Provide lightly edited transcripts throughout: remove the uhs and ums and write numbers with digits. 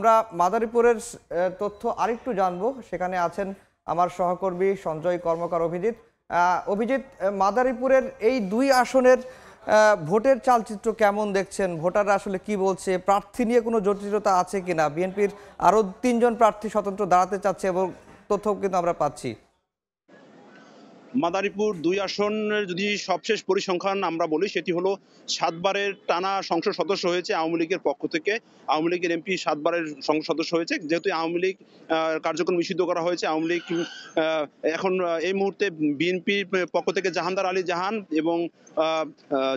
আমরা মাদারীপুরের তথ্য আরেকটু জানবো। সেখানে আছেন আমার সহকর্মী সঞ্জয় কর্মকার অভিজিৎ। অভিজিৎ, মাদারীপুরের এই দুই আসনের ভোটের চালচিত্র কেমন দেখছেন? ভোটাররা আসলে কি বলছে? প্রার্থী নিয়ে কোনো জটিলতা আছে কিনা? বিএনপির আরও ৩ জন প্রার্থী স্বতন্ত্র দাঁড়াতে চাচ্ছে এবং তথ্য কিন্তু আমরা পাচ্ছি। মাদারীপুর ২ আসনের যদি সবশেষ পরিসংখ্যান আমরা বলি, সেটি হলো ৭ বারের টানা সংসদ সদস্য হয়েছে আওয়ামী লীগের পক্ষ থেকে। আওয়ামী লীগের এমপি ৭ বারের সংসদ সদস্য হয়েছে। যেহেতু আওয়ামী লীগ কার্যক্রম নিষিদ্ধ করা হয়েছে, আওয়ামী লীগ এখন এই মুহূর্তে বিএনপির পক্ষ থেকে জাহানদার আলী জাহান এবং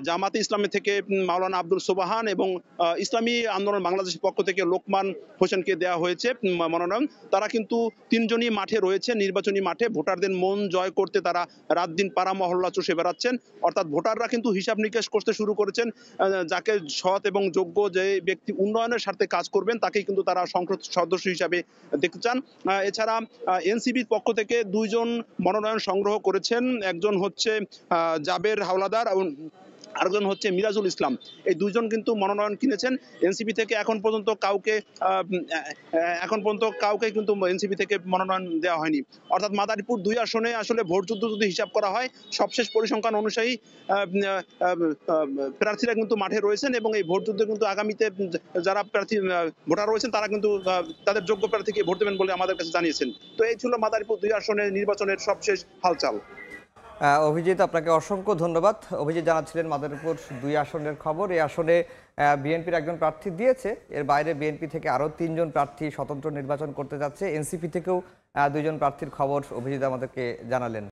জামাতে ইসলামী থেকে মাওলানা আব্দুল সোবাহান এবং ইসলামী আন্দোলন বাংলাদেশের পক্ষ থেকে লোকমান হোসেনকে দেওয়া হয়েছে মনোনয়ন। তারা কিন্তু ৩ জনই মাঠে রয়েছে, নির্বাচনী মাঠে ভোটারদের মন জয় করতে তারা রাত দিন পাড়া মহল্লা চষে বেড়াচ্ছেন। অর্থাৎ ভোটাররা কিন্তু হিসাব নিকেশ করতে শুরু করেছেন। যাকে সৎ এবং যোগ্য যে ব্যক্তি উন্নয়নের স্বার্থে কাজ করবেন তাকেই কিন্তু তারা সংসদ সদস্য হিসাবে দেখতে চান। এছাড়া এনসিপির পক্ষ থেকে ২ জন মনোনয়ন সংগ্রহ করেছেন। একজন হচ্ছে জাবের হাওলাদার, আরেকজন হচ্ছে মিরাজুল ইসলাম। এই ২ জন কিন্তু মনোনয়ন কিনেছেন এনসিপি থেকে। এখন পর্যন্ত কাউকে কিন্তু এনসিপি থেকে মনোনয়ন দেওয়া হয়নি। অর্থাৎ মাদারীপুর ২ আসনে আসলে ভোটযুদ্ধ যদি হিসাব করা হয়, সবশেষ পরিসংখ্যান অনুযায়ী প্রার্থীরা কিন্তু মাঠে রয়েছেন এবং এই ভোটযুদ্ধে কিন্তু আগামীতে যারা প্রার্থী ভোটার রয়েছেন তারা কিন্তু তাদের যোগ্য প্রার্থীকে ভোট দেবেন বলে আমাদের কাছে জানিয়েছেন। তো এই ছিল মাদারীপুর ২ আসনের নির্বাচনের সবশেষ হালচাল। অভিজিৎ, আপনাকে অসংখ্য ধন্যবাদ। অভিজিৎ জানাচ্ছিলেন মাদারীপুর ২ আসনের খবর। এই আসনে বিএনপির একজন প্রার্থী দিয়েছে, এর বাইরে বিএনপি থেকে আরও ৩ জন প্রার্থী স্বতন্ত্র নির্বাচন করতে যাচ্ছে। এনসিপি থেকেও ২ জন প্রার্থীর খবর অভিজিৎ আমাদেরকে জানালেন।